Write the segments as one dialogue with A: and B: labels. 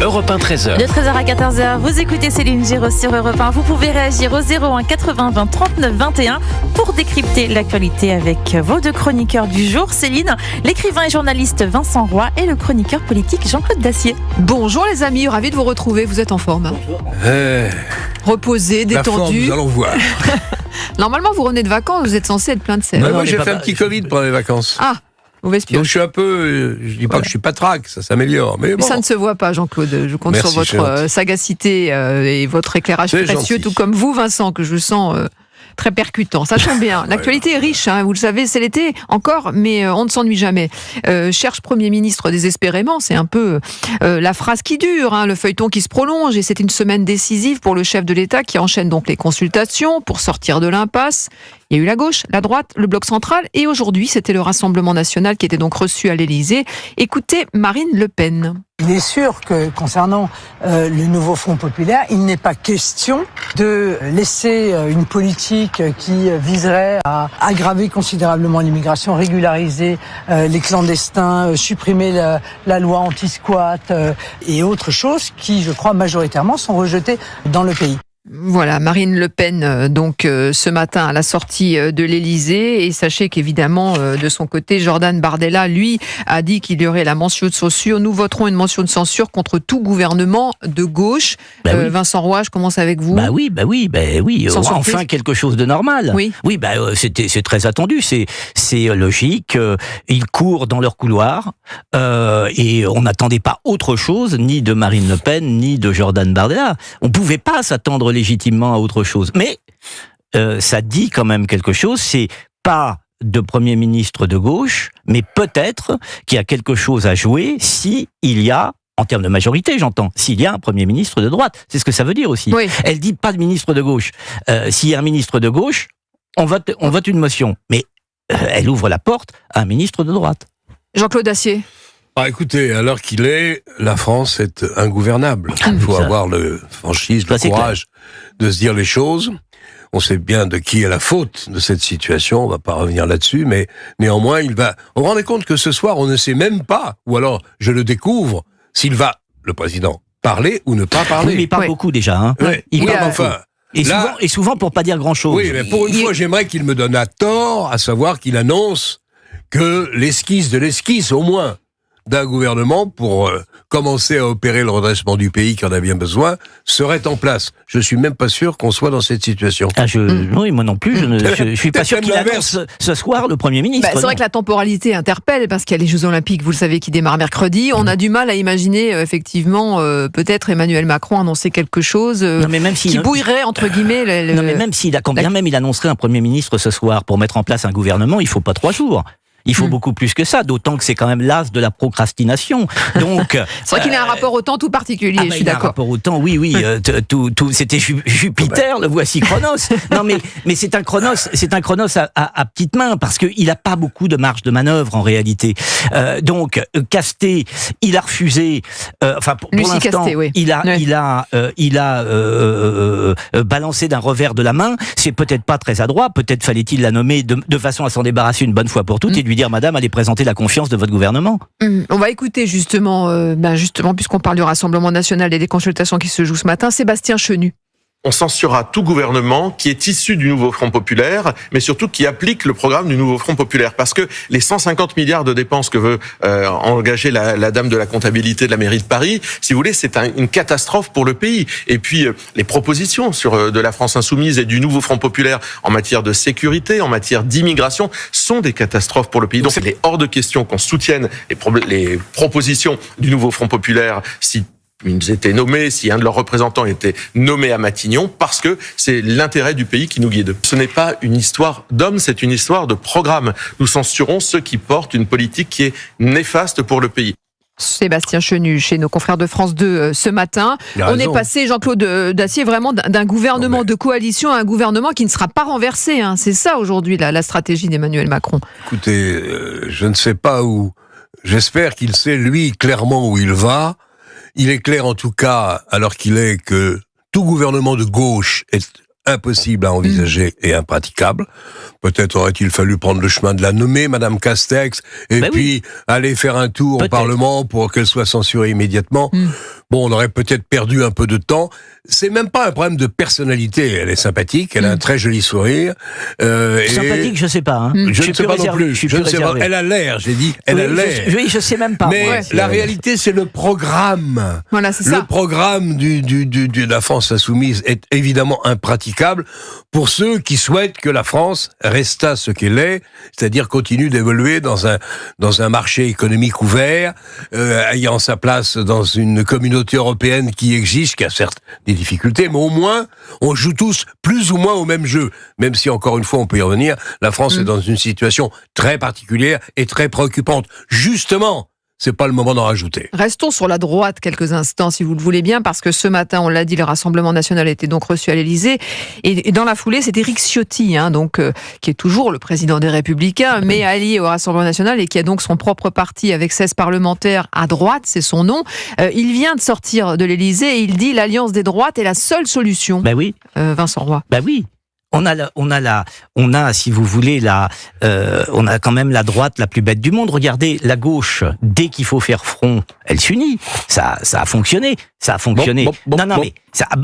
A: Europe 1 13h.
B: De 13h à 14h, vous écoutez Céline Giraud sur Europe 1. Vous pouvez réagir au 01 80 20 39 21 pour décrypter l'actualité avec vos deux chroniqueurs du jour. Céline, l'écrivain et journaliste Vincent Roy et le chroniqueur politique Jean-Claude Dacier.
C: Bonjour les amis, ravi de vous retrouver. Vous êtes en forme, reposé, détendu.
D: La forme, nous allons voir.
C: Normalement, vous revenez de vacances, vous êtes censé être plein de sel.
D: Moi, j'ai fait un petit Covid pendant les vacances.
C: Ah, mauvaise pioche.
D: Donc je suis un peu, je dis pas que je suis patraque, ça s'améliore. Mais bon.
C: Ça ne se voit pas, Jean-Claude. Je compte sur votre sagacité et votre éclairage précieux, tout comme vous, Vincent, que je sens très percutant. Ça tombe bien. L'actualité est riche, vous le savez, c'est l'été encore, mais on ne s'ennuie jamais. Cherche Premier ministre désespérément, c'est un peu la phrase qui dure, le feuilleton qui se prolonge, et c'est une semaine décisive pour le chef de l'État qui enchaîne donc les consultations pour sortir de l'impasse. Il y a eu la gauche, la droite, le bloc central, et aujourd'hui, c'était le Rassemblement national qui était donc reçu à l'Élysée. Écoutez Marine Le Pen.
E: Il est sûr que concernant le nouveau Front populaire, il n'est pas question de laisser une politique qui viserait à aggraver considérablement l'immigration, régulariser les clandestins, supprimer la loi anti-squat et autres choses qui, je crois, majoritairement sont rejetées dans le pays.
C: Voilà, Marine Le Pen, donc ce matin à la sortie de l'Élysée, et sachez qu'évidemment de son côté, Jordan Bardella, lui, a dit qu'il y aurait la mention de censure. Nous voterons une mention de censure contre tout gouvernement de gauche. Oui. Vincent Roy, je commence avec vous.
F: Oui. Enfin quelque chose de normal.
C: Oui.
F: C'est très attendu, c'est logique. Ils courent dans leur couloir et on n'attendait pas autre chose, ni de Marine Le Pen, ni de Jordan Bardella. On pouvait pas s'attendre légitimement à autre chose. Mais ça dit quand même quelque chose, c'est pas de Premier ministre de gauche, mais peut-être qu'il y a quelque chose à jouer si il y a, en termes de majorité j'entends, s'il y a un Premier ministre de droite. C'est ce que ça veut dire aussi.
C: Oui.
F: Elle dit pas de ministre de gauche. S'il y a un ministre de gauche, on vote une motion. Mais elle ouvre la porte à un ministre de droite.
C: Jean-Claude Dacier.
D: Écoutez, à l'heure qu'il est, la France est ingouvernable. Il faut avoir le franchise, le courage de se dire les choses. On sait bien de qui est la faute de cette situation, on va pas revenir là-dessus, mais néanmoins, on vous rendez compte que ce soir, on ne sait même pas, ou alors je le découvre, s'il va, le président, parler ou ne pas parler.
F: Oui, mais il parle beaucoup déjà. Et souvent pour pas dire grand-chose.
D: Oui, mais pour une fois, j'aimerais qu'il me donne à tort, à savoir qu'il annonce que l'esquisse, au moins, d'un gouvernement pour commencer à opérer le redressement du pays qui en a bien besoin, serait en place. Je suis même pas sûr qu'on soit dans cette situation.
F: Oui, moi non plus, je suis pas sûr qu'il annonce ce soir le Premier ministre.
C: C'est vrai que la temporalité interpelle, parce qu'il y a les Jeux Olympiques, vous le savez, qui démarrent mercredi. On a du mal à imaginer, effectivement, peut-être Emmanuel Macron annoncer quelque chose qui bouillerait, entre guillemets...
F: Non, mais même quand bien même il annoncerait un Premier ministre ce soir pour mettre en place un gouvernement, il faut pas 3 jours. Il faut beaucoup plus que ça, d'autant que c'est quand même l'as de la procrastination. Donc,
C: c'est vrai qu'il a un rapport au temps tout particulier, je suis d'accord.
F: Un rapport au temps, oui. C'était Jupiter, le voici Chronos. Non, mais c'est un Chronos à petites mains, parce qu'il a pas beaucoup de marge de manœuvre en réalité. Donc, Casté, il a refusé. Pour l'instant,
C: Casté, oui.
F: il a balancé d'un revers de la main. C'est peut-être pas très adroit. Peut-être fallait-il la nommer de façon à s'en débarrasser une bonne fois pour toutes et lui dire, madame, allez présenter la confiance de votre gouvernement.
C: On va écouter justement, puisqu'on parle du Rassemblement national et des consultations qui se jouent ce matin, Sébastien Chenu.
G: On censurera tout gouvernement qui est issu du nouveau Front populaire, mais surtout qui applique le programme du nouveau Front populaire. Parce que les 150 milliards de dépenses que veut engager la dame de la comptabilité de la mairie de Paris, si vous voulez, c'est une catastrophe pour le pays. Et puis, les propositions de la France insoumise et du nouveau Front populaire en matière de sécurité, en matière d'immigration, sont des catastrophes pour le pays. Donc, il est hors de question qu'on soutienne les propositions du nouveau Front populaire si ils étaient nommés, si un de leurs représentants était nommé à Matignon, parce que c'est l'intérêt du pays qui nous guide. Ce n'est pas une histoire d'hommes, c'est une histoire de programme. Nous censurons ceux qui portent une politique qui est néfaste pour le pays.
C: Sébastien Chenu, chez nos confrères de France 2 ce matin. On est passé, Jean-Claude Dacier, vraiment d'un gouvernement de coalition à un gouvernement qui ne sera pas renversé. C'est ça aujourd'hui la stratégie d'Emmanuel Macron.
D: Écoutez, je ne sais pas où. J'espère qu'il sait, lui, clairement où il va. Il est clair, en tout cas, alors qu'il est, que tout gouvernement de gauche est impossible à envisager et impraticable. Peut-être aurait-il fallu prendre le chemin de la nommer, Madame Castex, et puis aller faire un tour au Parlement pour qu'elle soit censurée immédiatement. bon, on aurait peut-être perdu un peu de temps. C'est même pas un problème de personnalité. Elle est sympathique, elle a un très joli sourire.
F: Sympathique, je sais pas. Hein.
D: Je ne sais pas non plus. Je ne sais pas. Elle a l'air, j'ai dit. Elle a l'air.
F: Oui, je sais même pas.
D: Mais la réalité, c'est le programme.
C: Voilà, c'est ça.
D: Le programme de la France insoumise est évidemment impraticable pour ceux qui souhaitent que la France reste à ce qu'elle est, c'est-à-dire continue d'évoluer dans un marché économique ouvert, ayant sa place dans une communauté européenne qui existe, qui a certes des difficultés, mais au moins, on joue tous plus ou moins au même jeu. Même si, encore une fois, on peut y revenir, la France est dans une situation très particulière et très préoccupante. Justement, c'est pas le moment d'en rajouter.
C: Restons sur la droite quelques instants, si vous le voulez bien, parce que ce matin, on l'a dit, le Rassemblement national était donc reçu à l'Élysée. Et dans la foulée, c'est Éric Ciotti, qui est toujours le président des Républicains, mais allié au Rassemblement national et qui a donc son propre parti avec 16 parlementaires à droite, c'est son nom. Il vient de sortir de l'Élysée et il dit l'alliance des droites est la seule solution.
F: Ben oui.
C: Vincent Roy.
F: Ben oui. On a, si vous voulez, on a quand même la droite la plus bête du monde. Regardez, la gauche, dès qu'il faut faire front, elle s'unit. Ça a fonctionné. Mais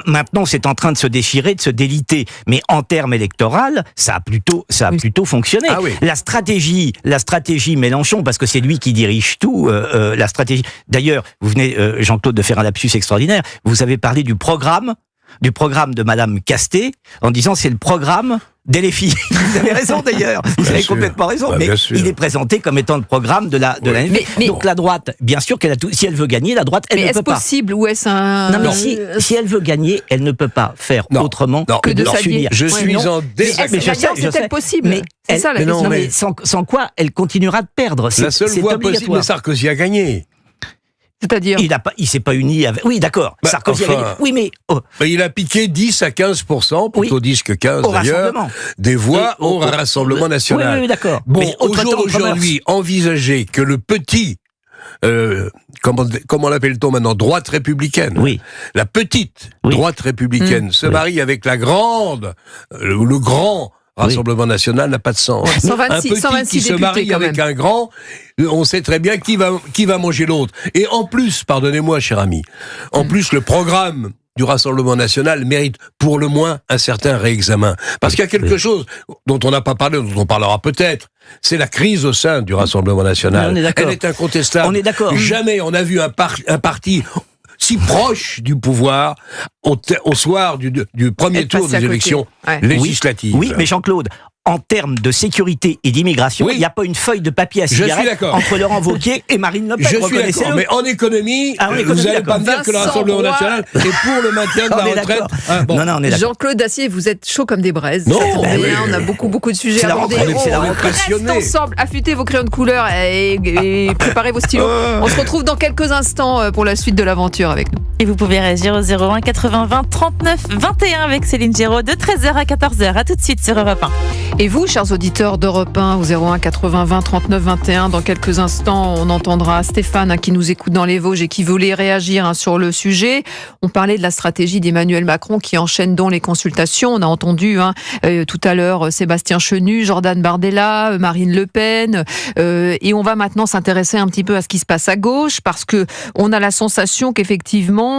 F: maintenant, c'est en train de se déchirer, de se déliter. Mais en termes électoraux, ça a plutôt fonctionné.
D: Ah oui.
F: La stratégie Mélenchon, parce que c'est lui qui dirige tout, la stratégie. D'ailleurs, vous venez, Jean-Claude, de faire un lapsus extraordinaire. Vous avez parlé du programme de Madame Castet, en disant c'est le programme d'LFI. Vous avez raison d'ailleurs, vous avez complètement raison, mais il est présenté comme étant le programme de la LFI. Donc la droite, bien sûr qu'elle a tout, si elle veut gagner, la droite, elle ne peut pas.
C: Mais est-ce possible ou est-ce un...
F: Non, mais si elle veut gagner, elle ne peut pas faire autrement que de s'unir.
D: Je suis en
C: désaccord. C'est possible. Mais c'est ça la question.
F: Mais sans quoi elle continuera de perdre.
D: La seule voie possible, mais Sarkozy a gagné.
C: C'est-à-dire
F: il s'est pas uni avec... Oui, d'accord. Sarkozy a gagné. Oui, mais...
D: il a piqué 10 à 15%, plutôt 10 que 15 d'ailleurs, des voix au Rassemblement national.
F: Oui, d'accord.
D: Bon, au jour d'aujourd'hui, envisager que le petit... comment l'appelle-t-on maintenant, droite républicaine.
F: Oui.
D: La petite droite républicaine se marie avec la grande, le grand Rassemblement national n'a pas de sens. Un petit qui se marie avec un grand, on sait très bien qui va manger l'autre. Et en plus, pardonnez-moi, cher ami, en plus le programme du Rassemblement national mérite pour le moins un certain réexamen. Parce qu'il y a quelque chose dont on n'a pas parlé, dont on parlera peut-être, c'est la crise au sein du Rassemblement national. Elle est incontestable.
F: On est d'accord.
D: Jamais on a vu un parti si proche du pouvoir au soir du premier tour des élections législatives.
F: Oui, mais Jean-Claude, en termes de sécurité et d'immigration, il n'y a pas une feuille de papier à cigarette entre Laurent Wauquiez et Marine Le Pen.
D: Je suis d'accord, mais en économie, vous n'allez pas me dire que le Rassemblement national est pour le maintien de la retraite.
C: Non, on est d'accord. Jean-Claude Dacier, vous êtes chaud comme des braises.
D: Non,
C: on a beaucoup de sujets à aborder. Restez ensemble, affûtez vos crayons de couleur et préparez vos stylos. On se retrouve dans quelques instants pour la suite de l'aventure avec nous.
B: Et vous pouvez réagir au 01 80 20 39 21 avec Céline Géraud de 13h à 14h. À tout de suite sur Europe 1.
C: Et vous, chers auditeurs d'Europe 1, au 01 80 20 39 21, dans quelques instants, on entendra Stéphane qui nous écoute dans les Vosges et qui voulait réagir sur le sujet. On parlait de la stratégie d'Emmanuel Macron qui enchaîne donc les consultations. On a entendu tout à l'heure Sébastien Chenu, Jordan Bardella, Marine Le Pen. Et on va maintenant s'intéresser un petit peu à ce qui se passe à gauche parce que on a la sensation qu'effectivement,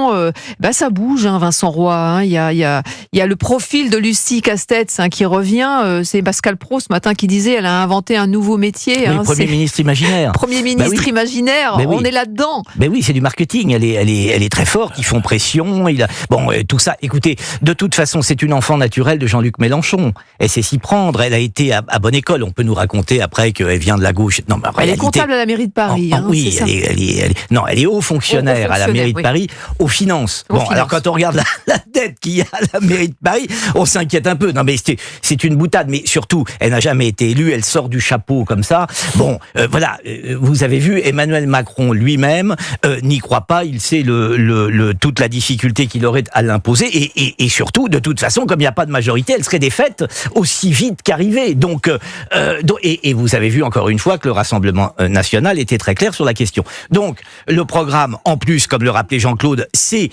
C: ça bouge, Vincent Roy. Il y a le profil de Lucie Castex qui revient. C'est Pascal Praud ce matin qui disait elle a inventé un nouveau métier.
F: Premier ministre imaginaire.
C: Premier ministre imaginaire. On est là-dedans.
F: Mais oui, c'est du marketing. Elle est très forte. Ils font pression. Tout ça. Écoutez, de toute façon, c'est une enfant naturelle de Jean-Luc Mélenchon. Elle sait s'y prendre. Elle a été à bonne école. On peut nous raconter après qu'elle vient de la gauche. Non, mais
C: elle est comptable à la mairie de Paris.
F: Oui, elle est haut fonctionnaire à la mairie de Paris, aux finances. Alors quand on regarde la dette qu'il y a à la mairie de Paris, on s'inquiète un peu. Non, mais c'est une boutade. Mais surtout, elle n'a jamais été élue. Elle sort du chapeau comme ça. Vous avez vu, Emmanuel Macron lui-même n'y croit pas. Il sait toute la difficulté qu'il aurait à l'imposer. Et surtout, de toute façon, comme il n'y a pas de majorité, elle serait défaite aussi vite qu'arrivée. Donc, vous avez vu encore une fois que le Rassemblement national était très clair sur la question. Donc, le programme, en plus, comme le rappelait Jean-Claude, c'est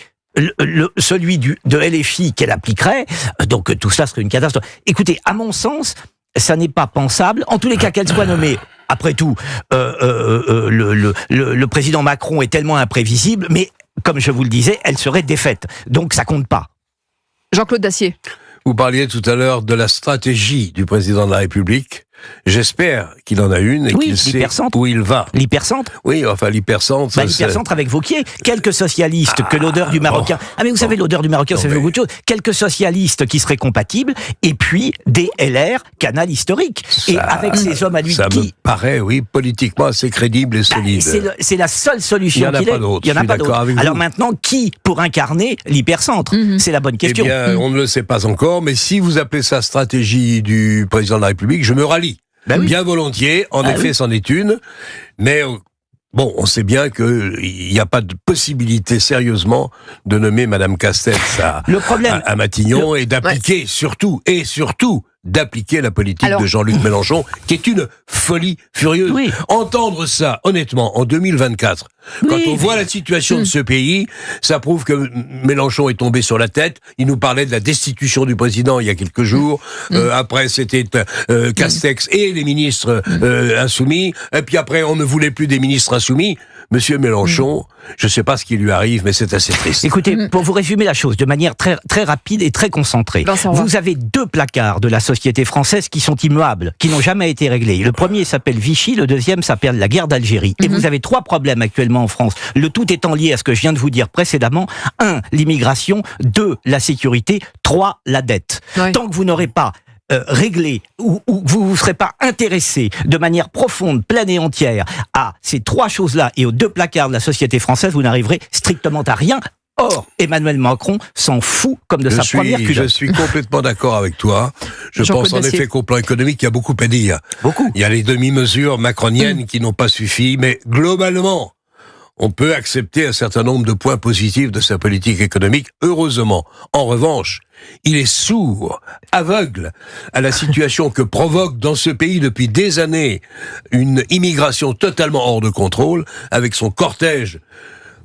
F: celui de LFI qu'elle appliquerait. Donc, tout ça serait une catastrophe. Écoutez, à mon sens, ça n'est pas pensable. En tous les cas, qu'elle soit nommée. Après tout, le président Macron est tellement imprévisible, mais comme je vous le disais, elle serait défaite. Donc ça compte pas.
C: Jean-Claude Dacier.
D: Vous parliez tout à l'heure de la stratégie du président de la République. J'espère qu'il en a une et qu'il sait où il va.
F: L'hypercentre ?
D: Oui, enfin l'hypercentre.
F: L'hypercentre avec Wauquiez. Quelques socialistes que l'odeur du marocain... mais vous savez, l'odeur du marocain, ça fait beaucoup de choses. Quelques socialistes qui seraient compatibles, et puis des LR, canal historique. Et avec ces hommes à lui
D: ça me paraît, politiquement assez crédible et solide.
F: C'est la seule solution qu'il ait. Il n'y en a pas d'autre. Alors maintenant, qui pour incarner l'hypercentre ? C'est la bonne question.
D: Eh bien, on ne le sait pas encore, mais si vous appelez ça stratégie du président de la République, je me rallie. Bien volontiers, en effet, c'en est une, mais bon, on sait bien qu'il n'y a pas de possibilité sérieusement de nommer Madame Castex à Matignon et d'appliquer surtout d'appliquer la politique de Jean-Luc Mélenchon, qui est une folie furieuse. Entendre ça, honnêtement, en 2024, quand on voit la situation de ce pays, ça prouve que Mélenchon est tombé sur la tête. Il nous parlait de la destitution du président il y a quelques jours. Après, c'était Castex et les ministres insoumis. Et puis après, on ne voulait plus des ministres insoumis. Monsieur Mélenchon, je ne sais pas ce qui lui arrive, mais c'est assez triste.
F: Écoutez, pour vous résumer la chose de manière très, très rapide et très concentrée, vous avez 2 placards de la société française qui sont immuables, qui n'ont jamais été réglés. Le premier s'appelle Vichy, le deuxième s'appelle la guerre d'Algérie. Et vous avez 3 problèmes actuellement en France, le tout étant lié à ce que je viens de vous dire précédemment. 1, l'immigration. 2, la sécurité. 3, la dette. Tant que vous n'aurez pas réglé, ou vous ne serez pas intéressé de manière profonde, pleine et entière à ces 3 choses-là et aux 2 placards de la société française, vous n'arriverez strictement à rien. Or, Emmanuel Macron s'en fout comme de sa première culotte.
D: Je suis complètement d'accord avec toi. Je pense en effet qu'au plan économique, il y a beaucoup à dire. Il y a les demi-mesures macroniennes qui n'ont pas suffi, mais globalement, on peut accepter un certain nombre de points positifs de sa politique économique, heureusement. En revanche, il est sourd, aveugle à la situation que provoque dans ce pays depuis des années une immigration totalement hors de contrôle, avec son cortège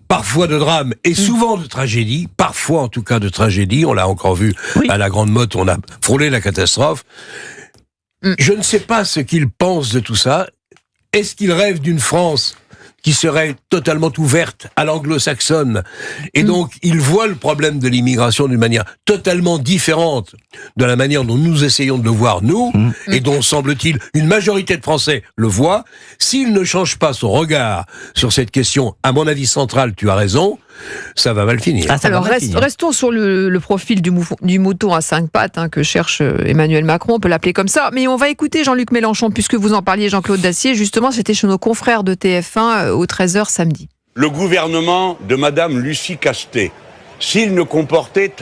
D: parfois de drames et souvent de tragédies, parfois en tout cas de tragédies, on l'a encore vu à la Grande Motte, on a frôlé la catastrophe. Je ne sais pas ce qu'il pense de tout ça. Est-ce qu'il rêve d'une France qui serait totalement ouverte à l'anglo-saxonne. Et donc, il voit le problème de l'immigration d'une manière totalement différente de la manière dont nous essayons de le voir, nous, et dont, semble-t-il, une majorité de Français le voient. S'il ne change pas son regard sur cette question, à mon avis centrale, tu as raison, ça va mal finir.
C: Alors, restons sur le profil du mouton à 5 pattes que cherche Emmanuel Macron, on peut l'appeler comme ça, mais on va écouter Jean-Luc Mélenchon, puisque vous en parliez, Jean-Claude Dacier, justement, c'était chez nos confrères de TF1 aux 13h samedi.
A: Le gouvernement de Madame Lucie Castet, s'il ne comportait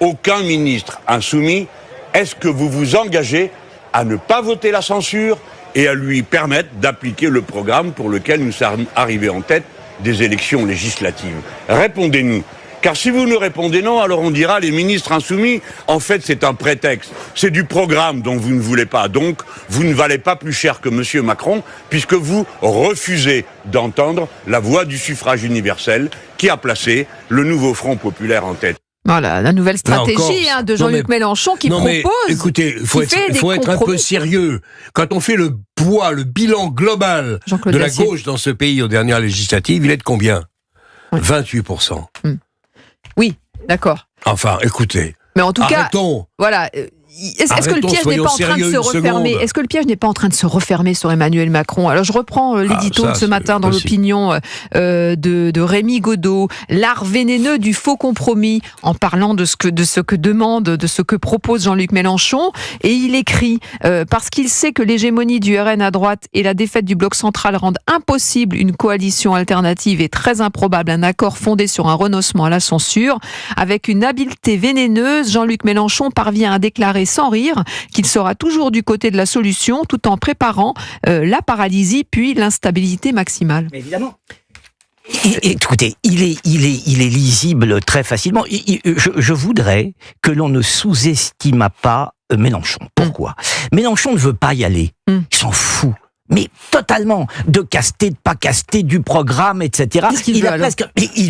A: aucun ministre insoumis, est-ce que vous vous engagez à ne pas voter la censure et à lui permettre d'appliquer le programme pour lequel nous sommes arrivés en tête des élections législatives? Répondez-nous. Car si vous nous répondez non, alors on dira les ministres insoumis, en fait c'est un prétexte. C'est du programme dont vous ne voulez pas. Donc vous ne valez pas plus cher que Monsieur Macron, puisque vous refusez d'entendre la voix du suffrage universel qui a placé le nouveau Front populaire en tête.
C: Voilà, la nouvelle stratégie de Jean-Luc Mélenchon qui propose...
D: Écoutez, il faut être un peu sérieux. Quand on fait le bilan global de la gauche dans ce pays aux dernières législatives, il est de combien ? 28%.
C: Oui, d'accord.
D: Enfin, écoutez,
C: mais en tout
D: arrêtons.
C: Cas, voilà... Est-ce que le piège n'est pas en train de se refermer ? Est-ce que le piège n'est pas en train de se refermer sur Emmanuel Macron ? Alors je reprends l'édito de ce matin dans l'opinion de Rémi Godot, l'art vénéneux du faux compromis, en parlant de ce que demande, de ce que propose Jean-Luc Mélenchon, et il écrit parce qu'il sait que l'hégémonie du RN à droite et la défaite du bloc central rendent impossible une coalition alternative et très improbable un accord fondé sur un renoncement à la censure. Avec une habileté vénéneuse, Jean-Luc Mélenchon parvient à déclarer sans rire qu'il sera toujours du côté de la solution tout en préparant la paralysie puis l'instabilité maximale.
F: Mais évidemment. Écoutez, il est lisible très facilement. Je voudrais que l'on ne sous-estimât pas Mélenchon. Pourquoi ? Mélenchon ne veut pas y aller. Il s'en fout. Mais totalement, de caster, de pas caster, du programme, etc. Il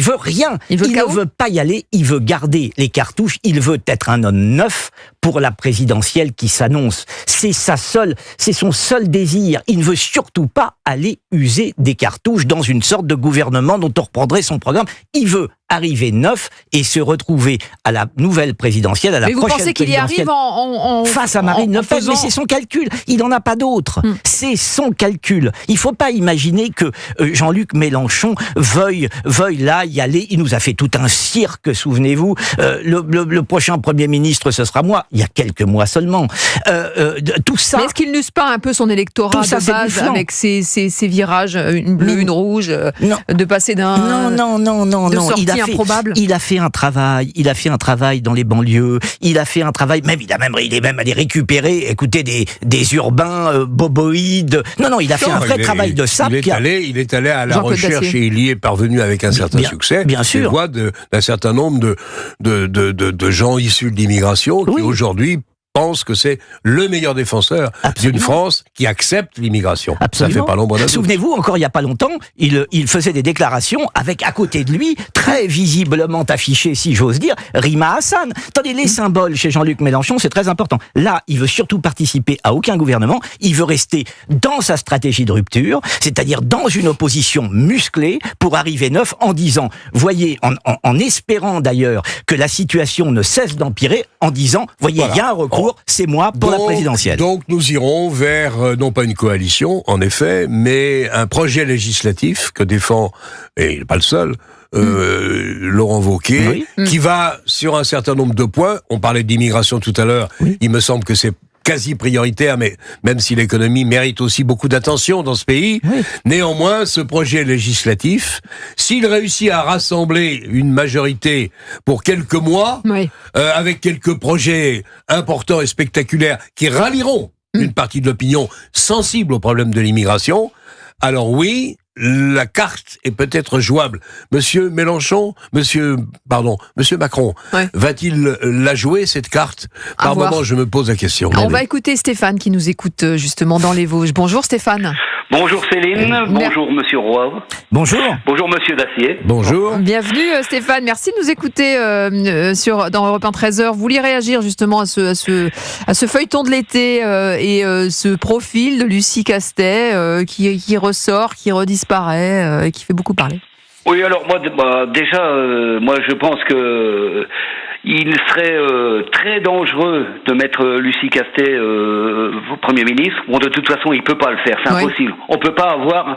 F: veut rien. Il ne veut pas y aller. Il veut garder les cartouches. Il veut être un homme neuf pour la présidentielle qui s'annonce. C'est son seul désir. Il ne veut surtout pas aller user des cartouches dans une sorte de gouvernement dont on reprendrait son programme. Il veut arriver neuf et se retrouver à la nouvelle présidentielle, à la prochaine présidentielle.
C: Mais vous pensez qu'il y arrive
F: face à Marine Le Pen, mais c'est son calcul. Il n'en a pas d'autre. C'est son calcul. Il ne faut pas imaginer que Jean-Luc Mélenchon veuille là y aller. Il nous a fait tout un cirque, souvenez-vous. Le prochain Premier ministre, ce sera moi. Il y a quelques mois seulement. Tout ça...
C: Mais est-ce qu'il n'use pas un peu son électorat de base avec ses virages, une bleue, une rouge, de passer d'un...
F: Non. Il a fait un travail dans les banlieues. Il a fait un travail, il est même allé récupérer, écoutez, des urbains boboïdes. Non, il a fait un vrai travail de sape.
D: Il est allé à la recherche et il y est parvenu avec un certain succès.
F: Bien sûr.
D: Les voix d'un certain nombre de gens issus de l'immigration qui aujourd'hui pense que c'est le meilleur défenseur d'une France qui accepte l'immigration. Ça fait pas l'ombre d'un doute.
F: Souvenez-vous, encore il n'y a pas longtemps, il faisait des déclarations avec à côté de lui, très visiblement affiché, si j'ose dire, Rima Hassan. Attendez, les symboles chez Jean-Luc Mélenchon, c'est très important. Là, il veut surtout participer à aucun gouvernement, il veut rester dans sa stratégie de rupture, c'est-à-dire dans une opposition musclée pour arriver neuf en disant, voyez, en espérant d'ailleurs que la situation ne cesse d'empirer, en disant, voyez, il y a un recours, c'est moi pour la présidentielle.
D: Donc nous irons vers, non pas une coalition, en effet, mais un projet législatif que défend, et il n'est pas le seul, Laurent Wauquiez, qui va sur un certain nombre de points. On parlait d'immigration tout à l'heure, il me semble que c'est quasi prioritaire, mais même si l'économie mérite aussi beaucoup d'attention dans ce pays, néanmoins, ce projet législatif, s'il réussit à rassembler une majorité pour quelques mois, avec quelques projets importants et spectaculaires qui rallieront une partie de l'opinion sensible au problème de l'immigration, alors oui, la carte est peut-être jouable. Monsieur Macron, va-t-il la jouer, cette carte? Par moment, je me pose la question.
C: On va écouter Stéphane qui nous écoute justement dans les Vosges. Bonjour Stéphane.
H: Bonjour Céline, bonjour Monsieur Roy.
F: Bonjour.
H: Bonjour Monsieur Dacier.
D: Bonjour.
C: Bienvenue Stéphane, merci de nous écouter dans Europe 1 13h. Vous vouliez réagir justement à ce feuilleton de l'été et ce profil de Lucie Castet qui ressort, qui redisparaît, qui fait beaucoup parler.
H: Oui, alors moi je pense que il serait très dangereux de mettre Lucie Castet Premier ministre. Bon, de toute façon, il peut pas le faire, c'est impossible. On peut pas avoir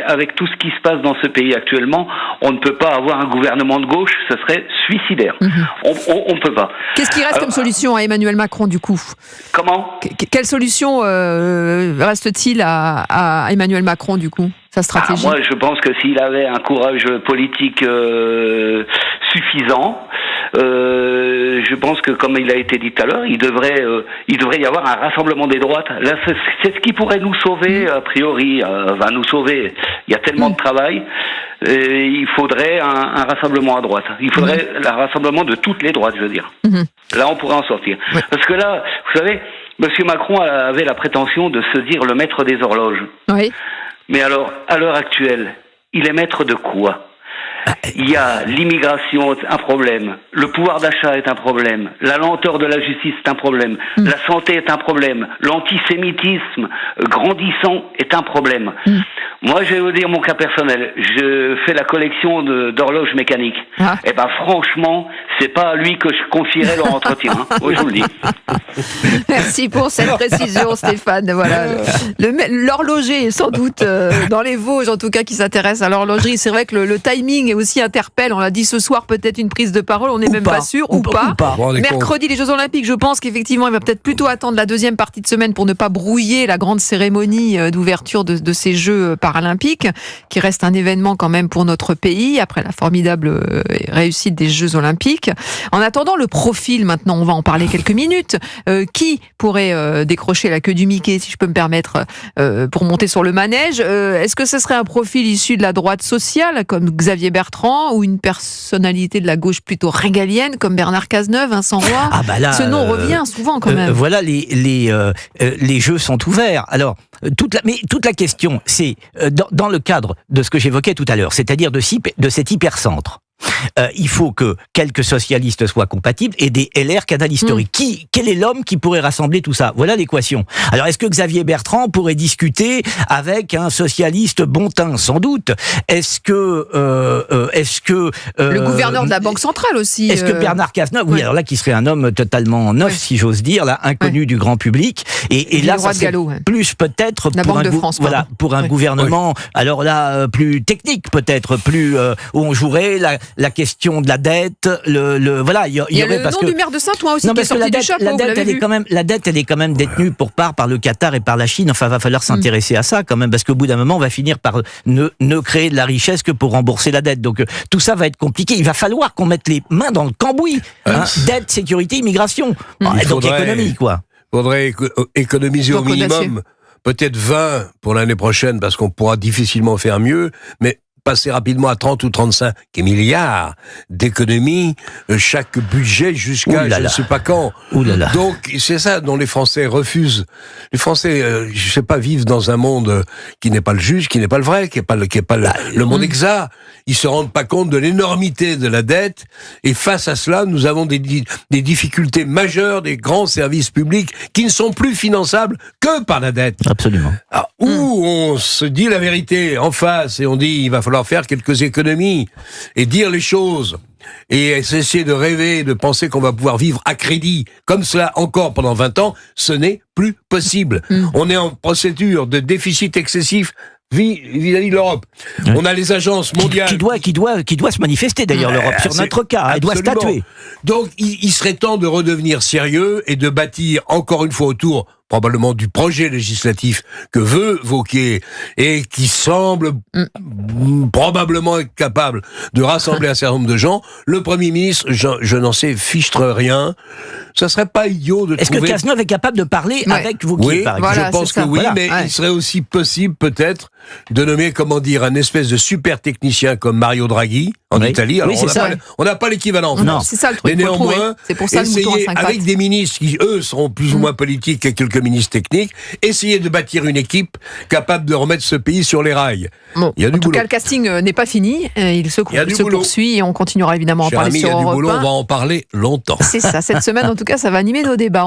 H: avec tout ce qui se passe dans ce pays actuellement, on ne peut pas avoir un gouvernement de gauche, ce serait suicidaire. On peut pas.
C: Qu'est-ce qui reste comme solution à Emmanuel Macron du coup?
H: Comment?
C: Quelle solution reste-t-il à Emmanuel Macron du coup? Sa stratégie?
H: Moi, je pense que s'il avait un courage politique suffisant, je pense que, comme il a été dit tout à l'heure, il devrait y avoir un rassemblement des droites. Là, c'est ce qui pourrait nous sauver, a priori, va nous sauver. Il y a tellement de travail. Il faudrait un rassemblement à droite. Il faudrait un rassemblement de toutes les droites, je veux dire. Là, on pourrait en sortir. Parce que là, vous savez, Monsieur Macron avait la prétention de se dire le maître des horloges.
C: Oui.
H: Mais alors, à l'heure actuelle, il est maître de quoi? Il y a l'immigration, un problème. Le pouvoir d'achat est un problème. La lenteur de la justice est un problème. La santé est un problème. L'antisémitisme grandissant est un problème. Moi, je vais vous dire mon cas personnel. Je fais la collection d'horloges mécaniques. Et ben, franchement, c'est pas à lui que je confierais leur entretien. Oui, je vous le dis.
C: Merci pour cette précision, Stéphane. Voilà. L'horloger est sans doute dans les Vosges, en tout cas, qui s'intéresse à l'horlogerie. C'est vrai que le timing est aussi interpelle. On l'a dit ce soir, peut-être une prise de parole. On n'est même pas sûr ou pas. Mercredi, les Jeux Olympiques. Je pense qu'effectivement, il va peut-être plutôt attendre la deuxième partie de semaine pour ne pas brouiller la grande cérémonie d'ouverture de ces Jeux paralympiques, qui reste un événement quand même pour notre pays après la formidable réussite des Jeux Olympiques. En attendant, le profil, maintenant, on va en parler quelques minutes. Qui pourrait décrocher la queue du Mickey, si je peux me permettre, pour monter sur le manège? Est-ce que ce serait un profil issu de la droite sociale, comme Xavier Bertrand, ou une personnalité de la gauche plutôt régalienne, comme Bernard Cazeneuve, Vincent Roy? Ce nom revient souvent quand même.
F: Voilà, les jeux sont ouverts. Alors, toute la question, c'est dans le cadre de ce que j'évoquais tout à l'heure, c'est-à-dire de cet hypercentre. il faut que quelques socialistes soient compatibles et des LR canal historique. Quel est l'homme qui pourrait rassembler tout ça? Voilà l'équation. Alors, est-ce que Xavier Bertrand pourrait discuter avec un socialiste bon teint? Sans doute. Est-ce que
C: le gouverneur de la Banque centrale aussi.
F: Est-ce que Bernard Cazeneuve, oui, alors là, qui serait un homme totalement neuf, si j'ose dire, là, inconnu du grand public, et là, ça serait plus peut-être pour un gouvernement, alors là, plus technique peut-être, plus où on jouerait la question de la dette, voilà, il y
C: a
F: aurait
C: le nom du maire de Saint-Ouen aussi qui est sorti du chapeau.
F: La dette, elle est quand même détenue pour part par le Qatar et par la Chine. Enfin, va falloir s'intéresser à ça quand même, parce qu'au bout d'un moment, on va finir par ne créer de la richesse que pour rembourser la dette. Donc tout ça va être compliqué. Il va falloir qu'on mette les mains dans le cambouis. Dette, sécurité, immigration. Donc économie, quoi.
D: Il faudrait économiser au minimum peut-être 20 pour l'année prochaine, parce qu'on pourra difficilement faire mieux, mais passer rapidement à 30 ou 35 milliards d'économies chaque budget jusqu'à je ne sais pas quand. Donc c'est ça dont les Français refusent. Les Français, je sais pas, vivent dans un monde qui n'est pas le juste, qui n'est pas le vrai, qui n'est pas le monde exact. Ils se rendent pas compte de l'énormité de la dette, et face à cela, nous avons des difficultés majeures, des grands services publics qui ne sont plus finançables que par la dette.
F: Absolument.
D: Alors, où on se dit la vérité en face et on dit il va falloir faire quelques économies et dire les choses et cesser de rêver, de penser qu'on va pouvoir vivre à crédit comme cela encore pendant 20 ans, ce n'est plus possible. On est en procédure de déficit excessif vis-à-vis de l'Europe. On a les agences mondiales
F: qui doit se manifester d'ailleurs, l'Europe, sur notre cas, elle doit statuer.
D: Donc il serait temps de redevenir sérieux et de bâtir encore une fois autour probablement du projet législatif que veut Wauquiez et qui semble probablement être capable de rassembler un certain nombre de gens. Le Premier ministre, je n'en sais fichtre rien. Ça serait pas idiot de trouver...
F: Est-ce que Cazeneuve est capable de parler avec Wauquiez, par exemple?
D: Je pense que oui, mais il serait aussi possible peut-être de nommer, comment dire, un espèce de super technicien comme Mario Draghi en Italie. Alors on n'a pas l'équivalent en France.
C: Non, c'est ça le truc.
D: Mais néanmoins,
C: c'est pour ça
D: essayer avec des ministres qui, eux, seront plus ou moins politiques et quelques ministres techniques, essayer de bâtir une équipe capable de remettre ce pays sur les rails.
C: Bon, il y a du boulot. En tout cas, le casting n'est pas fini. Il se poursuit et on continuera évidemment à en parler sur Europe 1.
D: Il y a du boulot, on va en parler longtemps.
C: C'est ça. Cette semaine, en tout cas, ça va animer nos débats.